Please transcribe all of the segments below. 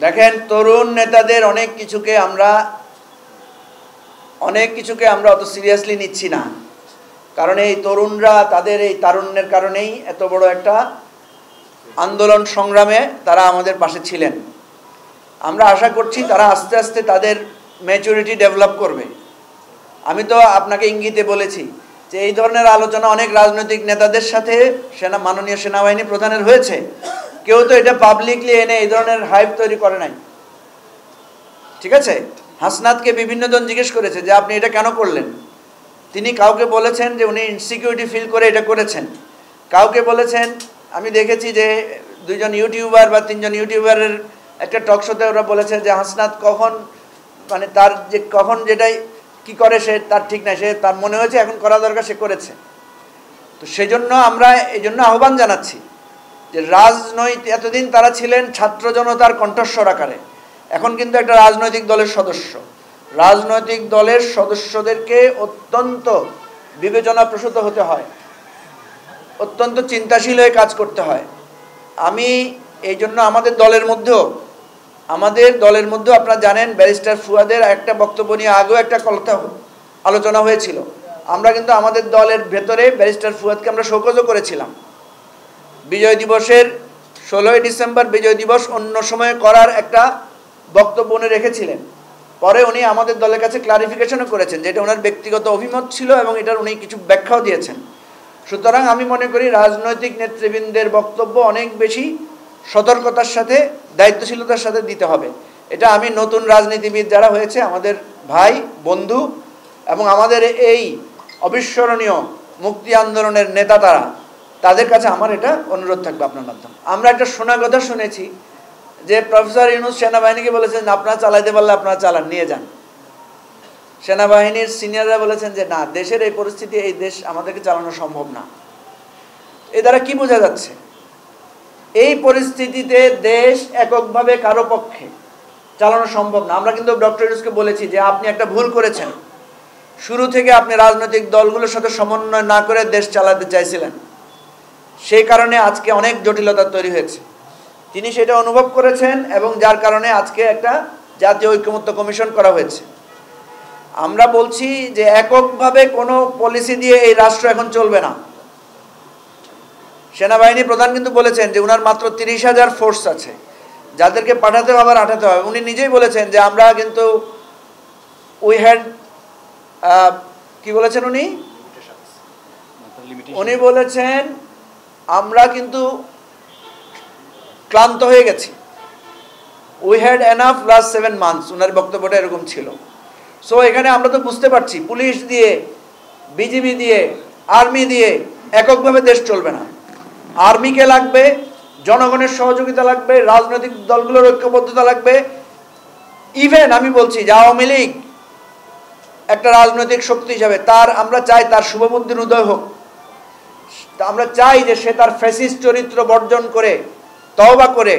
দেখেন, তরুণ নেতাদের অনেক কিছুকে আমরা অত সিরিয়াসলি নিচ্ছি না, কারণ এই তরুণরা তাদের এই তারুণ্যের কারণেই এত বড় একটা আন্দোলন সংগ্রামে তারা আমাদের পাশে ছিলেন। আমরা আশা করছি তারা আস্তে আস্তে তাদের ম্যাচুরিটি ডেভেলপ করবে। আমি তো আপনাকে ইঙ্গিতে বলেছি যে এই ধরনের আলোচনা অনেক রাজনৈতিক নেতাদের সাথে মাননীয় সেনাবাহিনী প্রধানের হয়েছে। কেউ তো এটা পাবলিকলি এনে এই ধরনের হাইপ তৈরি করে নাই, ঠিক আছে? হাসনাতকে বিভিন্ন জন জিজ্ঞেস করেছে যে আপনি এটা কেন করলেন। তিনি কাউকে বলেছেন যে উনি ইনসিকিউরিটি ফিল করে এটা করেছেন, কাউকে বলেছেন, আমি দেখেছি যে 2জন ইউটিউবার বা 3জন ইউটিউবারের একটা টক শোতে ওরা বলেছে যে হাসনাত তার যে কখন যেটাই কি করে সে তার ঠিক নাই, সে তার মনে হয়েছে এখন করা দরকার সে করেছে। তো সেই জন্য আমরা এই জন্য আহ্বান জানাচ্ছি যে রাজনৈতিক এতদিন তারা ছিলেন ছাত্র জনতার কণ্ঠস্বর আকারে, এখন কিন্তু একটা রাজনৈতিক দলের সদস্য। রাজনৈতিক দলের সদস্যদেরকে অত্যন্ত বিবেচনাপ্রসূত হতে হয়, অত্যন্ত চিন্তাশীল হয়ে কাজ করতে হয়। আমি এই জন্য আমাদের দলের মধ্যেও আপনারা জানেন ব্যারিস্টার ফুয়াদের একটা বক্তব্য নিয়ে আগেও একটা আলোচনা হয়েছিল। আমরা কিন্তু আমাদের দলের ভেতরে ব্যারিস্টার ফুয়াদকে আমরা শোকজও করেছিলাম। বিজয় দিবসের 16ই ডিসেম্বর বিজয় দিবস অন্য সময়ে করার একটা বক্তব্য উনি রেখেছিলেন। পরে উনি আমাদের দলের কাছে ক্লারিফিকেশনও করেছেন যে এটা ওনার ব্যক্তিগত অভিমত ছিল এবং এটার উনি কিছু ব্যাখ্যাও দিয়েছেন। সুতরাং আমি মনে করি রাজনৈতিক নেতৃবৃন্দের বক্তব্য অনেক বেশি সতর্কতার সাথে দায়িত্বশীলতার সাথে দিতে হবে। এটা আমি নতুন রাজনীতিবিদ যারা হয়েছে আমাদের ভাই বন্ধু এবং আমাদের এই অবিস্মরণীয় মুক্তি আন্দোলনের নেতা তাদের কাছে আমার এটা অনুরোধ থাকবে আপনার মাধ্যমে। আমরা একটা শোনা কথা শুনেছি যে প্রফেসর ইউনূস সেনাবাহিনীকে বলেছেন আপনারা চালাইতে পারলে আপনারা চালান, নিয়ে যান। সেনাবাহিনীর সিনিয়ররা বলেছেন যে না, দেশের এই পরিস্থিতি, এই দেশ আমাদেরকে চালানো সম্ভব না। এ দ্বারা কি বোঝা যাচ্ছে? এই পরিস্থিতিতে দেশ এককভাবে কারো পক্ষে চালানো সম্ভব না। আমরা কিন্তু ডক্টর ইউনূসকে বলেছি যে আপনি একটা ভুল করেছেন, শুরু থেকে আপনি রাজনৈতিক দলগুলোর সাথে সমন্বয় না করে দেশ চালাতে চাইছিলেন, সেই কারণে আজকে অনেক জটিলতা তৈরি হয়েছে। তিনি সেটা অনুভব করেছেন এবং যার কারণে আজকে একটা জাতীয় ঐকমত্য কমিশন করা হয়েছে। আমরা বলছি যে এককভাবে কোনো পলিসি দিয়ে এই রাষ্ট্র এখন চলবে না। সেনাবাহিনী প্রধান কিন্তু বলেছেন যে উনার মাত্র 30,000 ফোর্স আছে, যাদেরকে পাঠাতে হবে আর আঠাতে হবে। উনি নিজেই বলেছেন যে আমরা কিন্তু কি বলেছেন উনি বলেছেন আমরা কিন্তু ক্লান্ত হয়ে গেছি। We had enough last 7 months, ওনার বক্তব্যটা এরকম ছিল। সো এখানে আমরা তো বুঝতে পারছি পুলিশ দিয়ে, বিজিবি দিয়ে, আর্মি দিয়ে এককভাবে দেশ চলবে না। আর্মিকে লাগবে, জনগণের সহযোগিতা লাগবে, রাজনৈতিক দলগুলোর ঐক্যবদ্ধতা লাগবে। ইভেন আমি বলছি যে আওয়ামী লীগ একটা রাজনৈতিক শক্তি হিসাবে আমরা চাই তার শুভবুদ্ধির উদয় হোক। আমরা চাই যে সে তার ফ্যাসিস্ট চরিত্র বর্জন করে, তওবা করে,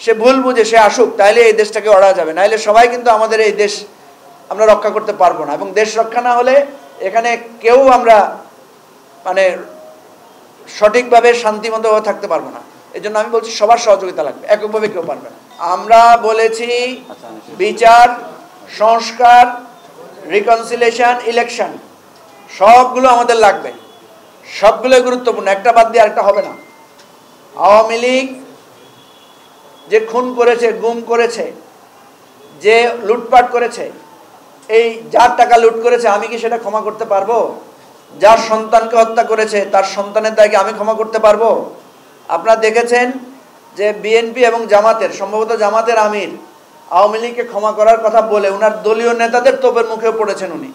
সে ভুল বুঝে সে আসুক, তাইলে এই দেশটাকে অড়া যাবে। নাইলে সবাই কিন্তু আমাদের এই দেশ আমরা রক্ষা করতে পারবো না, এবং দেশ রক্ষা না হলে এখানে কেউ আমরা সঠিকভাবে শান্তিমতভাবে থাকতে পারবো না। এই জন্য আমি বলছি সবার সহযোগিতা লাগবে, এককভাবে কেউ পারবে না। আমরা বলেছি বিচার, সংস্কার, রিকনসিলিয়েশন, ইলেকশন সবগুলো আমাদের লাগবে, সবগুলোই গুরুত্বপূর্ণ, একটা বাদ দিয়ে আরেকটা হবে না। আওয়ামী লীগ যে খুন করেছে, গুম করেছে, যে লুটপাট করেছে, এই যার টাকা লুট করেছে আমি কি সেটা ক্ষমা করতে পারবো? যার সন্তানকে হত্যা করেছে তার সন্তানের দায়কে আমি ক্ষমা করতে পারবো? আপনারা দেখেছেন যে বিএনপি এবং জামাতের, সম্ভবত জামাতের আমির আওয়ামী লীগকে ক্ষমা করার কথা বলে উনার দলীয় নেতাদের তোপের মুখেও পড়েছেন উনি।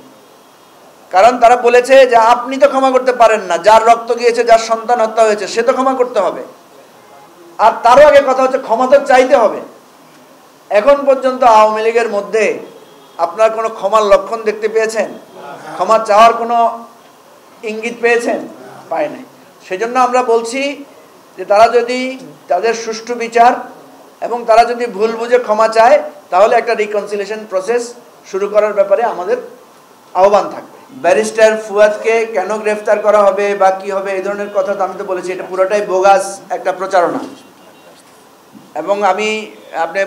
কারণ তারা বলেছে যে আপনি তো ক্ষমা করতে পারেন না, যার রক্ত গিয়েছে, যার সন্তান হত্যা হয়েছে সে তো ক্ষমা করতে হবে। আর তারও আগে কথা হচ্ছে ক্ষমা তো চাইতে হবে। এখন পর্যন্ত আওয়ামী লীগের মধ্যে আপনার কোনো ক্ষমার লক্ষণ দেখতে পেয়েছেন? ক্ষমা চাওয়ার কোনো ইঙ্গিত পেয়েছেন? পায় নাই। সেজন্য আমরা বলছি যে তারা যদি তাদের সুষ্ঠু বিচার এবং তারা যদি ভুল বুঝে ক্ষমা চায়, তাহলে একটা রিকনসিলিয়েশন প্রসেস শুরু করার ব্যাপারে আমাদের আহ্বান থাকবে। ব্যারিস্টার ফুয়াদকে কেন গ্রেফতার করা হবে বা কি হবে এই ধরনের কথা তো আমি তো বলেছি, এটা পুরোটাই বোগাস একটা প্রচারণা। এবং আপনি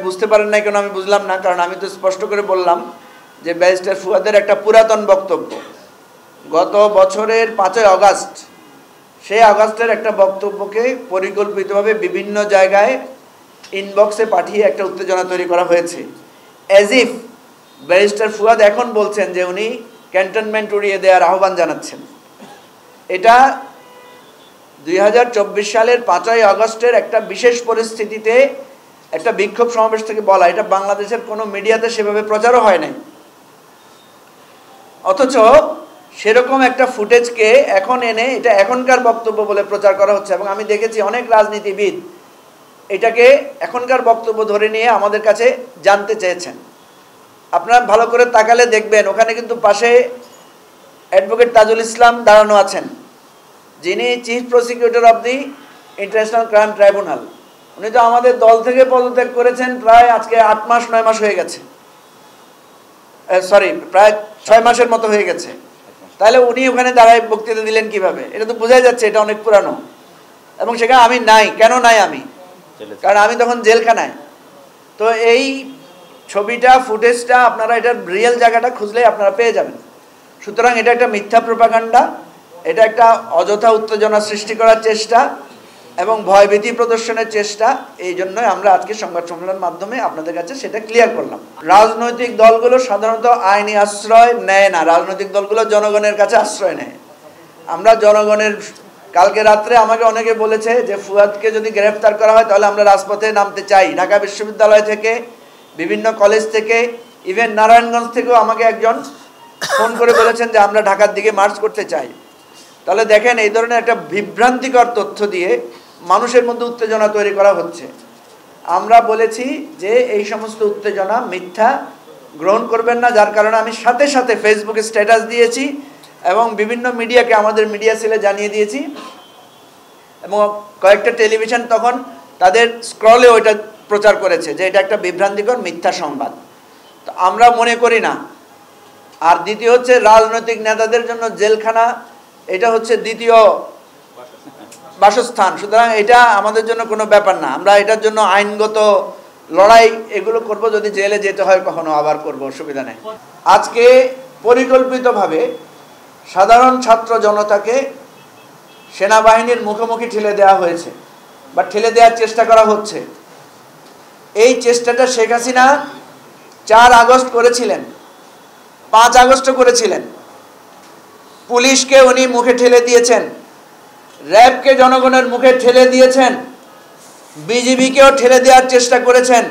বুঝতে পারেন না কেন আমি বুঝলাম না, কারণ আমি তো স্পষ্ট করে বললাম যে ব্যারিস্টার ফুয়াদের একটা পুরাতন বক্তব্য গত বছরের 5ই আগস্ট, সেই আগস্টের একটা বক্তব্যকে পরিকল্পিতভাবে বিভিন্ন জায়গায় ইনবক্সে পাঠিয়ে একটা উত্তেজনা তৈরি করা হয়েছে, অ্যাজ ইফ ব্যারিস্টার ফুয়াদ এখন বলছেন যে উনি ক্যান্টনমেন্ট উড়িয়ে দেওয়ার আহ্বান জানাচ্ছেন। এটা 2024 সালের 5ই আগস্টের একটা বিশেষ পরিস্থিতিতে একটা বিক্ষোভ সমাবেশ থেকে বলা, এটা বাংলাদেশের কোনো মিডিয়াতে সেভাবে প্রচারও হয় নাই। অথচ সেরকম একটা ফুটেজকে এখন এনে এটা এখনকার বক্তব্য বলে প্রচার করা হচ্ছে, এবং আমি দেখেছি অনেক রাজনীতিবিদ এটাকে এখনকার বক্তব্য ধরে নিয়ে আমাদের কাছে জানতে চেয়েছেন। আপনারা ভালো করে তাকালে দেখবেন ওখানে কিন্তু পাশে অ্যাডভোকেট তাজুল ইসলাম দাঁড়ানো আছেন, যিনি chief prosecutor of the international crime tribunal. উনি তো আমাদের দল থেকে পদত্যাগ করেছেন প্রায় আজকে 8 মাস 9 মাস হয়ে গেছে, প্রায় 6 মাসের মতো হয়ে গেছে। তাহলে উনি ওখানে দাঁড়ায় বক্তৃতা দিলেন কিভাবে? এটা তো বোঝাই যাচ্ছে এটা অনেক পুরানো। এবং সেখানে আমি নাই। কেন নাই আমি? কারণ আমি তখন জেলখানায়। তো এই ছবিটা, ফুটেজটা আপনারা এটার রিয়েল জায়গাটা খুঁজলে আপনারা পেয়ে যাবেন। সুতরাং এটা একটা মিথ্যা প্রোপাগান্ডা, এটা একটা অযথা উত্তেজনা সৃষ্টি করার চেষ্টা এবং ভয়ভীতি প্রদর্শনের চেষ্টা। এই জন্যই আমরা আজকে সংবাদ সম্মেলনের মাধ্যমে আপনাদের কাছে সেটা ক্লিয়ার করলাম। রাজনৈতিক দলগুলো সাধারণত আইনি আশ্রয় নেয় না, রাজনৈতিক দলগুলো জনগণের কাছে আশ্রয় নেয়। আমরা জনগণের, কালকে রাত্রে আমাকে অনেকে বলেছে যে ফুয়াদকে যদি গ্রেফতার করা হয় তাহলে আমরা রাজপথে নামতে চাই। ঢাকা বিশ্ববিদ্যালয় থেকে, বিভিন্ন কলেজ থেকে, ইভেন নারায়ণগঞ্জ থেকেও আমাকে একজন ফোন করে বলেছেন যে আমরা ঢাকার দিকে মার্চ করতে চাই। তাহলে দেখেন, এই ধরনের একটা বিভ্রান্তিকর তথ্য দিয়ে মানুষের মধ্যে উত্তেজনা তৈরি করা হচ্ছে। আমরা বলেছি যে এই সমস্ত উত্তেজনা মিথ্যা, গ্রহণ করবেন না। যার কারণে আমি সাথে সাথে ফেসবুকে স্ট্যাটাস দিয়েছি এবং বিভিন্ন মিডিয়াকে, আমাদের মিডিয়া সেলে জানিয়ে দিয়েছি, এবং কয়েকটা টেলিভিশন তখন তাদের স্ক্রলে ওইটা প্রচার করেছে যে এটা একটা বিভ্রান্তিকর মিথ্যা সংবাদ। তো আমরা মনে করি না। আর দ্বিতীয় হচ্ছে, রাজনৈতিক নেতাদের জন্য জেলখানা এটা হচ্ছে দ্বিতীয় বাসস্থান। সুতরাং এটা আমাদের জন্য কোনো ব্যাপার না। আমরা এটার জন্য আইনগত লড়াই এগুলো করব, যদি জেলে যেতে হয় কখনো আবার করব, অসুবিধা নেই। আজকে পরিকল্পিতভাবে সাধারণ ছাত্র জনতাকে সেনাবাহিনীর মুখোমুখি ঠেলে দেওয়া হয়েছে বা ঠেলে দেওয়ার চেষ্টা করা হচ্ছে। এই চেষ্টাটা শেখ হাসিনা 4 আগস্ট করেছিলেন, 5 আগস্টও করেছিলেন। পুলিশকে উনি মুখে ঠেলে দিয়েছেন, র্যাবকে জনগণের মুখে ঠেলে দিয়েছেন, বিজিবিকেও ঠেলে দেওয়ার চেষ্টা করেছেন,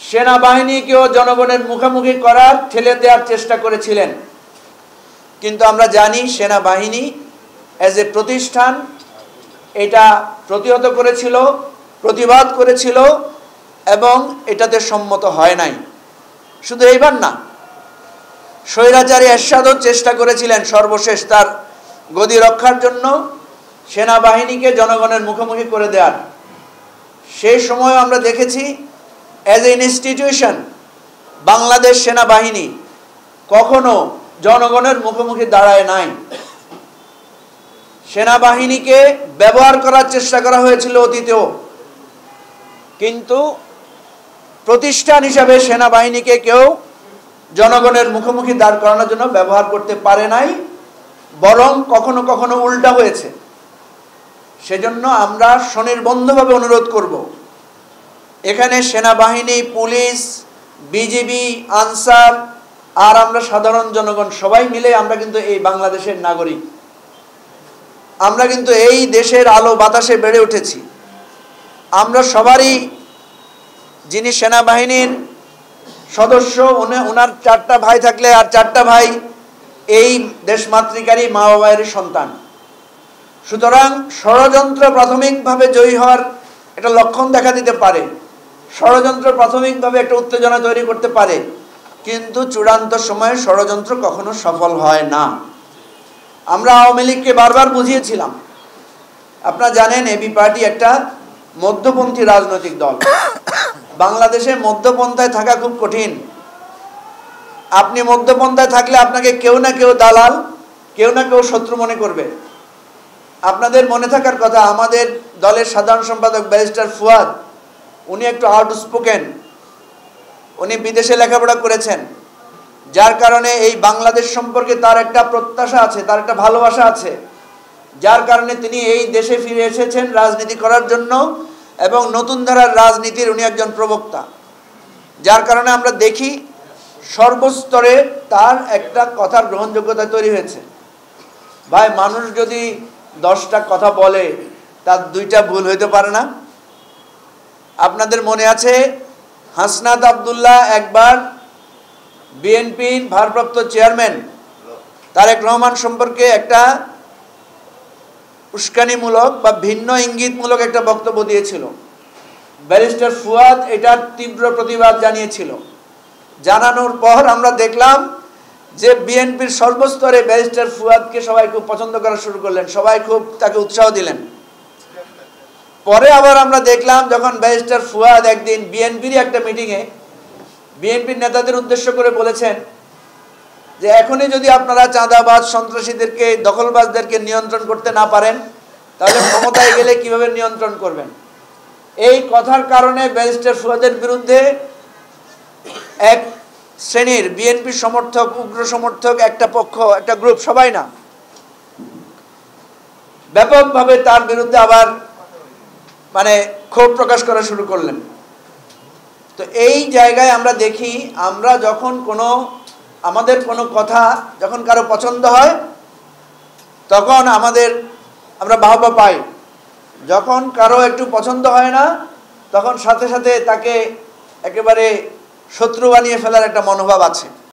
সেনাবাহিনীকেও জনগণের মুখোমুখি করার, ঠেলে দেওয়ার চেষ্টা করেছিলেন। কিন্তু আমরা জানি সেনাবাহিনী অ্যাজ এ প্রতিষ্ঠান এটা প্রতিহত করেছিল, প্রতিবাদ করেছিল এবং এটাতে সম্মত হয় নাই। শুধু এইবার না, স্বৈরাচারী এরশাদও চেষ্টা করেছিলেন সর্বশেষ তার গদি রক্ষার জন্য সেনাবাহিনীকে জনগণের মুখোমুখি করে দেওয়ার। সেই সময় আমরা দেখেছি অ্যাজ এ ইনস্টিটিউশন বাংলাদেশ সেনাবাহিনী কখনো জনগণের মুখোমুখি দাঁড়ায় নাই। সেনাবাহিনীকে ব্যবহার করার চেষ্টা করা হয়েছিল অতীতেও, কিন্তু প্রতিষ্ঠান হিসাবে সেনাবাহিনীকে কেউ জনগণের মুখোমুখি দাঁড় করানোর জন্য ব্যবহার করতে পারে নাই, বরং কখনো কখনো উল্টা হয়েছে। সেজন্য আমরা স্বনির্বন্ধভাবে অনুরোধ করব, এখানে সেনাবাহিনী, পুলিশ, বিজিবি, আনসার আর আমরা সাধারণ জনগণ সবাই মিলে আমরা কিন্তু এই বাংলাদেশের নাগরিক। আমরা কিন্তু এই দেশের আলো বাতাসে বেড়ে উঠেছি। আমরা সবারই, যিনি সেনাবাহিনীর সদস্য, ওনার 4টা ভাই থাকলে আর 4টা ভাই এই দেশমাতৃকারী মা বাবার সন্তান। সুতরাং ষড়যন্ত্র প্রাথমিকভাবে জয়ী হওয়ার একটা লক্ষণ দেখা দিতে পারে, ষড়যন্ত্র প্রাথমিকভাবে একটা উত্তেজনা তৈরি করতে পারে, কিন্তু চূড়ান্ত সময়ে ষড়যন্ত্র কখনো সফল হয় না। আমরা আওয়ামী লীগকে বারবার বুঝিয়েছিলাম। আপনারা জানেন এবি পার্টি একটা মধ্যপন্থী রাজনৈতিক দল। বাংলাদেশে মধ্যপন্থায় থাকা খুব কঠিন। আপনি মধ্যপন্থায় থাকলে আপনাকে কেউ না কেউ দালাল, কেউ না কেউ শত্রু মনে করবে। আপনাদের মনে থাকার কথা, আমাদের দলের সাধারণ সম্পাদক ব্যারিস্টার ফুয়াদ, উনি একটু আউটস্পোকেন, উনি বিদেশে লেখাপড়া করেছেন, যার কারণে এই বাংলাদেশ সম্পর্কে তার একটা প্রত্যাশা আছে, তার একটা ভালোবাসা আছে, যার কারণে তিনি এই দেশে ফিরে এসেছেন রাজনীতি করার জন্য এবং নতুন ধারার রাজনীতির উনি একজন প্রবক্তা। যার কারণে আমরা দেখি সর্বস্তরে তার একটা কথার গ্রহণযোগ্যতা তৈরি হয়েছে। ভাই, মানুষ যদি 10টা কথা বলে তার 2টা ভুল হইতে পারে না? আপনাদের মনে আছে হাসনাত আব্দুল্লাহ একবার বিএনপির ভারপ্রাপ্ত চেয়ারম্যান তারেক রহমান সম্পর্কে একটা উস্কানিমূলক বা ভিন্ন ইঙ্গিতমূলক একটা বক্তব্য দিয়েছিল। ব্যারিস্টার ফুয়াদ এটার তীব্র প্রতিবাদ জানিয়েছিল। জানানোর পর আমরা দেখলাম যে বিএনপির সর্বস্তরে ব্যারিস্টার ফুয়াদকে সবাই খুব পছন্দ করা শুরু করলেন, সবাই খুব তাকে উৎসাহ দিলেন। পরে আবার আমরা দেখলাম যখন ব্যারিস্টার ফুয়াদ একদিন বিএনপির একটা মিটিংয়ে বিএনপির নেতাদের উদ্দেশ্য করে বলেছেন যে এখনই যদি আপনারা চাঁদাবাজ, সন্ত্রাসীদেরকে, দখলবাজদেরকে নিয়ন্ত্রণ করতে না পারেন তাহলে ক্ষমতায় গেলে কিভাবে নিয়ন্ত্রণ করবেন। এই কথার কারণে ব্যারিস্টার ফুয়াদের বিরুদ্ধে এক শ্রেণীর বিএনপি সমর্থক, উগ্র সমর্থক একটা পক্ষ, একটা গ্রুপ, সবাই না, ব্যাপকভাবে তার বিরুদ্ধে আবার ক্ষোভ প্রকাশ করা শুরু করলেন। তো এই জায়গায় আমরা দেখি, আমরা যখন আমাদের কোনো কথা যখন কারো পছন্দ হয় তখন আমরা বাহবা পাই, যখন কারো একটু পছন্দ হয় না তখন সাথে সাথে তাকে একেবারে শত্রু বানিয়ে ফেলার একটা মনোভাব আছে।